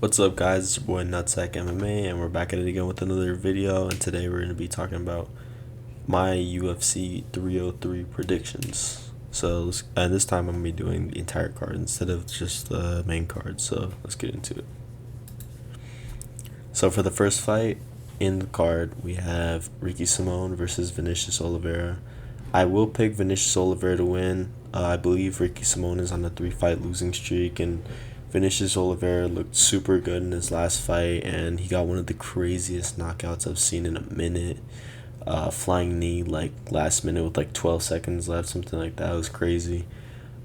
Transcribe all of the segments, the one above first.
What's up, guys? It's your boy Nutsack MMA, and we're back at it again with another video. And today we're going to be talking about my UFC 303 predictions. And this time I'm going to be doing the entire card instead of just the main card. So let's get into it. So for the first fight in the card, we have Ricky Simón versus Vinicius Oliveira. I will pick Vinicius Oliveira to win. I believe Ricky Simón is on a 3-fight losing streak, and Vinicius Oliveira looked super good in his last fight, and he got one of the craziest knockouts I've seen in a minute. Flying knee like last minute with like 12 seconds left, something like that. It was crazy.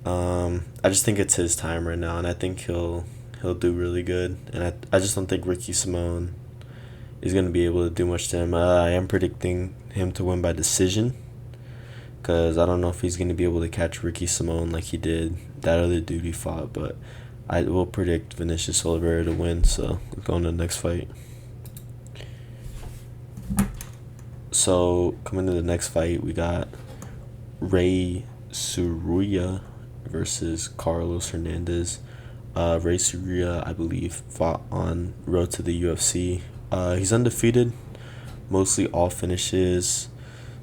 I just think it's his time right now, and I think he'll do really good. And I just don't think Ricky Simón is going to be able to do much to him. I am predicting him to win by decision, because I don't know if he's going to be able to catch Ricky Simón like he did that other dude he fought, but I will predict Vinicius Oliveira to win, so we'll go on to the next fight. So, coming to the next fight, we got Ray Surya versus Carlos Hernandez. Ray Surya, I believe, fought on road to the UFC. He's undefeated, mostly all finishes.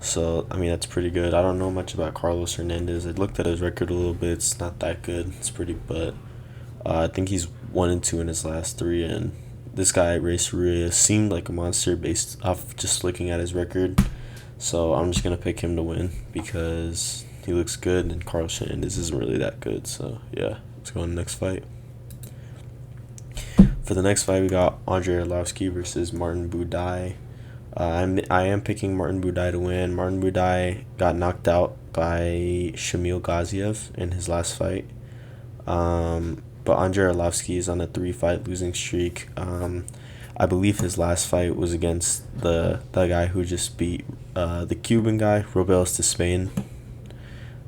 So, I mean, that's pretty good. I don't know much about Carlos Hernandez. I looked at his record a little bit. It's not that good. It's pretty, but I think he's 1-2 in his last 3. And this guy, Ray Surya, seemed like a monster based off just looking at his record. So, I'm just going to pick him to win because he looks good, and Carlos Hernandez isn't really that good. So, yeah, let's go on to the next fight. For the next fight, we got Andre Arlovski versus Martin Buday. I am picking Martin Buday to win. Martin Buday got knocked out by Shamil Gaziev in his last fight. But Andre Arlovski is on a 3-fight losing streak. I believe his last fight was against the guy who just beat the Cuban guy, Robeles de Spain.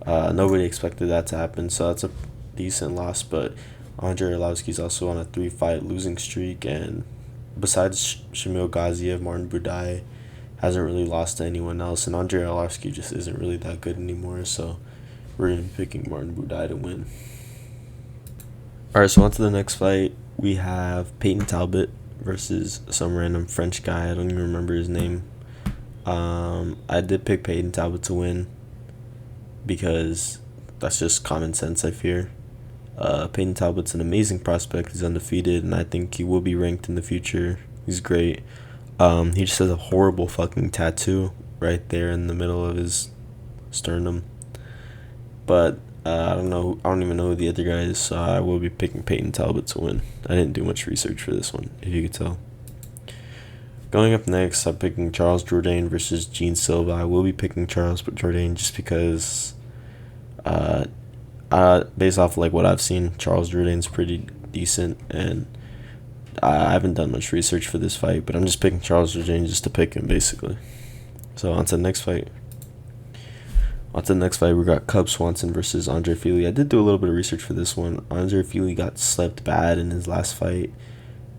Nobody expected that to happen, so that's a decent loss. But Andre Arlovski is also on a 3-fight losing streak, and besides Shamil Gaziev, Martin Buday hasn't really lost to anyone else, and Andre Arlovski just isn't really that good anymore, so we're going to be picking Martin Buday to win. Alright, so on to the next fight. We have Peyton Talbot versus some random French guy. I don't even remember his name. I did pick Peyton Talbot to win because that's just common sense, I fear. Peyton Talbot's an amazing prospect. He's undefeated, and I think he will be ranked in the future. He's great. He just has a horrible fucking tattoo right there in the middle of his sternum. But I don't know. I don't even know who the other guy is, so I will be picking Peyton Talbot to win. I didn't do much research for this one, if you could tell. Going up next, I'm picking Charles Jourdain versus Gene Silva. I will be picking Charles Jourdain just because based off like what I've seen, Charles Jourdain's pretty decent, and I haven't done much research for this fight, but I'm just picking Charles Jourdain just to pick him, basically. So on to the next fight. We got Cub Swanson versus Andre Fili. I did do a little bit of research for this one. Andre Fili got slept bad in his last fight,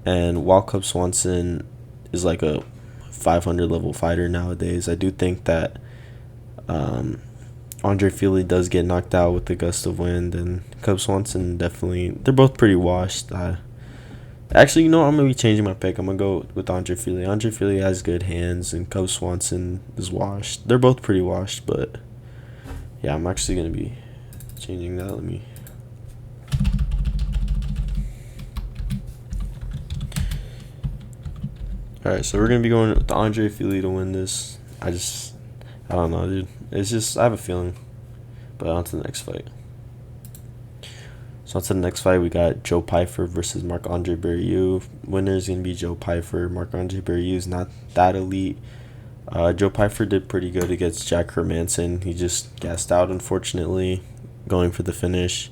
and while Cub Swanson is like a 500 level fighter nowadays, I do think that Andre Fili does get knocked out with a gust of wind, and Cub Swanson definitely, they're both pretty washed. Actually, you know what? I'm going to be changing my pick. I'm going to go with Andre Fili. Andre Fili has good hands, and Cub Swanson is washed. They're both pretty washed, but yeah, I'm actually going to be changing that. Let me... Alright, so we're going to be going with Andre Fili to win this. I don't know, dude. It's just, I have a feeling. But on to the next fight. So on to the next fight, we got Joe Pyfer versus Marc-Andre Barriault. Winner is going to be Joe Pyfer. Marc-Andre Barriault is not that elite. Joe Pyfer did pretty good against Jack Hermanson. He just gassed out, unfortunately, going for the finish.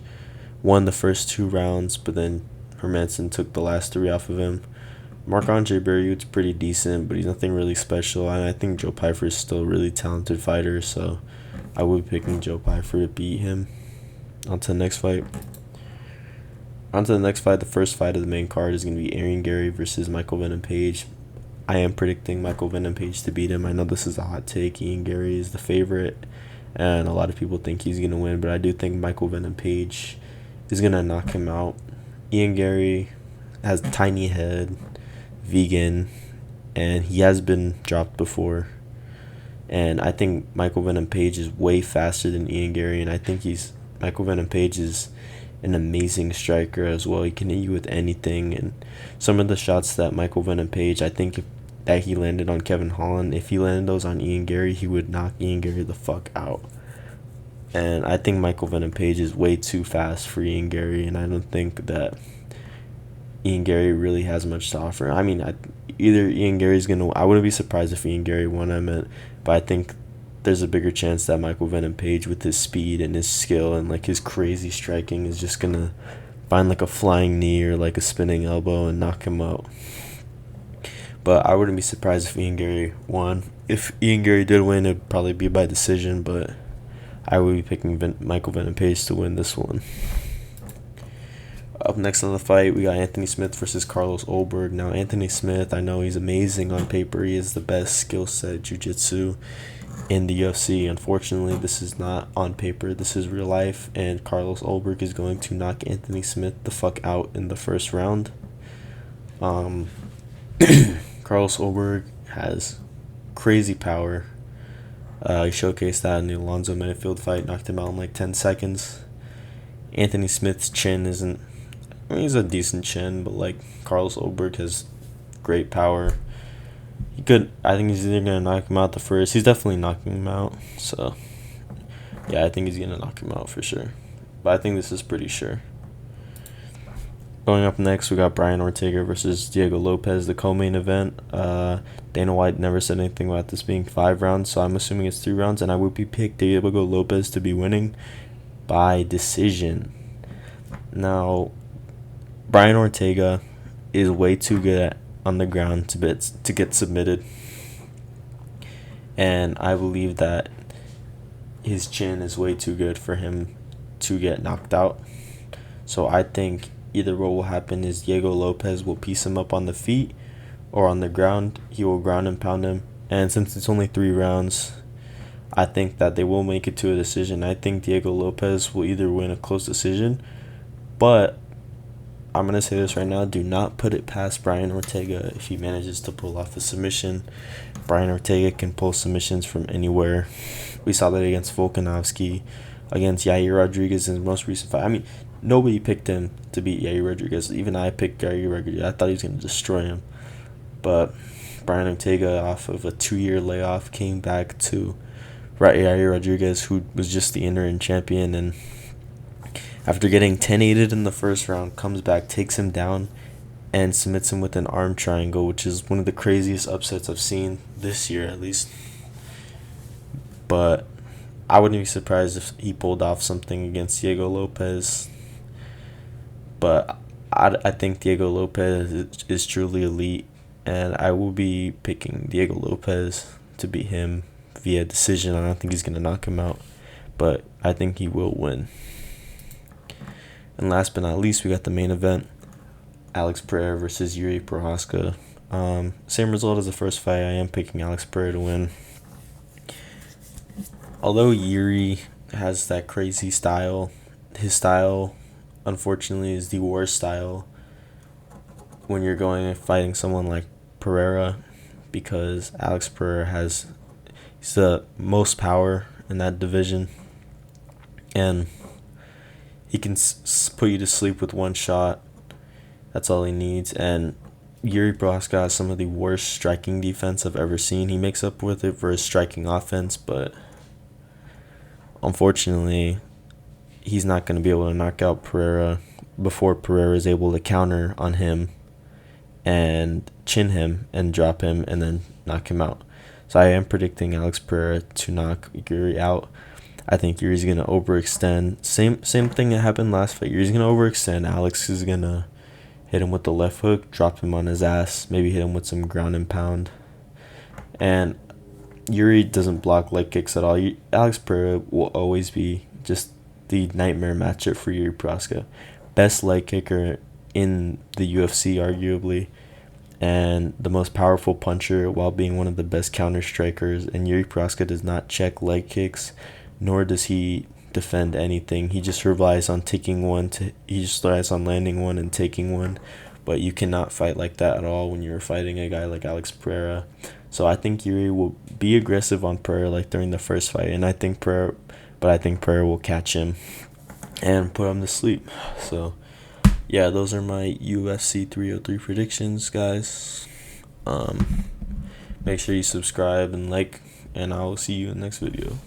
Won the first 2 rounds, but then Hermanson took the last 3 off of him. Marc-Andre Barriault's pretty decent, but he's nothing really special. And I think Joe Pyfer is still a really talented fighter, so I will be picking Joe Pyfer to beat him. On to the next fight. The first fight of the main card is going to be Aaron Gary versus Michael Venom Page. I am predicting Michael Venom Page to beat him. I know this is a hot take. Ian Gary is the favorite, and a lot of people think he's going to win, but I do think Michael Venom Page is going to knock him out. Ian Gary has tiny head, vegan, and he has been dropped before. And I think Michael Venom Page is way faster than Ian Gary, and I think Michael Venom Page is an amazing striker as well. He can hit you with anything, and some of the shots that Michael Venom Page, I think that he landed on Kevin Holland, if he landed those on Ian Gary, he would knock Ian Gary the fuck out. And I think Michael Venom Page is way too fast for Ian Gary, and I don't think that Ian Gary really has much to offer. I mean, either Ian Gary's gonna. I wouldn't be surprised if Ian Gary won. But I think there's a bigger chance that Michael Venom Page, with his speed and his skill and like his crazy striking, is just gonna find like a flying knee or like a spinning elbow and knock him out. But I wouldn't be surprised if Ian Gary won. If Ian Gary did win, it'd probably be by decision. But I would be picking Michael Venom Page to win this one. Up next on the fight, we got Anthony Smith versus Carlos Ulberg. Now, Anthony Smith, I know he's amazing on paper. He has the best skill set jiu-jitsu in the UFC. Unfortunately, this is not on paper. This is real life, and Carlos Ulberg is going to knock Anthony Smith the fuck out in the first round. Carlos Ulberg has crazy power. He showcased that in the Alonzo Menifield fight, knocked him out in like 10 seconds. Anthony Smith's chin isn't... I mean, he's a decent chin, but like Carlos Ulberg has great power. I think he's either gonna knock him out the first. He's definitely knocking him out. So yeah, I think he's gonna knock him out for sure. But I think this is pretty sure. Going up next, we got Brian Ortega versus Diego Lopez, the co-main event. Dana White never said anything about this being 5 rounds, so I'm assuming it's 3 rounds, and I would be picked Diego Lopez to be winning by decision. Now, Brian Ortega is way too good on the ground to get submitted, and I believe that his chin is way too good for him to get knocked out. So I think either what will happen is Diego Lopez will piece him up on the feet or on the ground. He will ground and pound him, and since it's only 3 rounds, I think that they will make it to a decision. I think Diego Lopez will either win a close decision, but I'm going to say this right now, do not put it past Brian Ortega if he manages to pull off a submission. Brian Ortega can pull submissions from anywhere. We saw that against Volkanovski, against Yair Rodriguez in his most recent fight. I mean, nobody picked him to beat Yair Rodriguez. Even I picked Yair Rodriguez. I thought he was going to destroy him. But Brian Ortega, off of a 2-year layoff, came back to Yair Rodriguez, who was just the interim champion, and after getting 10-8'd in the first round, comes back, takes him down, and submits him with an arm triangle, which is one of the craziest upsets I've seen this year, at least. But I wouldn't be surprised if he pulled off something against Diego Lopez. But I think Diego Lopez is truly elite, and I will be picking Diego Lopez to beat him via decision. I don't think he's going to knock him out, but I think he will win. And last but not least, we got the main event, Alex Pereira versus Yuri Prochazka. Same result as the first fight. I am picking Alex Pereira to win. Although Yuri has that crazy style, his style, unfortunately, is the worst style when you're going and fighting someone like Pereira, because Alex Pereira he's the most power in that division, and he can put you to sleep with one shot. That's all he needs. And Yuri Prochazka has some of the worst striking defense I've ever seen. He makes up with it for his striking offense, but unfortunately, he's not going to be able to knock out Pereira before Pereira is able to counter on him and chin him and drop him and then knock him out. So I am predicting Alex Pereira to knock Yuri out. I think Yuri's going to overextend. Same thing that happened last fight. Yuri's going to overextend. Alex is going to hit him with the left hook, drop him on his ass, maybe hit him with some ground and pound. And Yuri doesn't block leg kicks at all. Alex Pereira will always be just the nightmare matchup for Yuri Prochazka. Best leg kicker in the UFC, arguably, and the most powerful puncher while being one of the best counter strikers. And Yuri Prochazka does not check leg kicks, nor does he defend anything. He just relies on taking one. He just relies on landing one and taking one. but you cannot fight like that at all when you're fighting a guy like Alex Pereira. So I think Yuri will be aggressive on Pereira like during the first fight, and I think Pereira will catch him and put him to sleep. So yeah, those are my UFC 303 predictions, guys. Make sure you subscribe and like, and I will see you in the next video.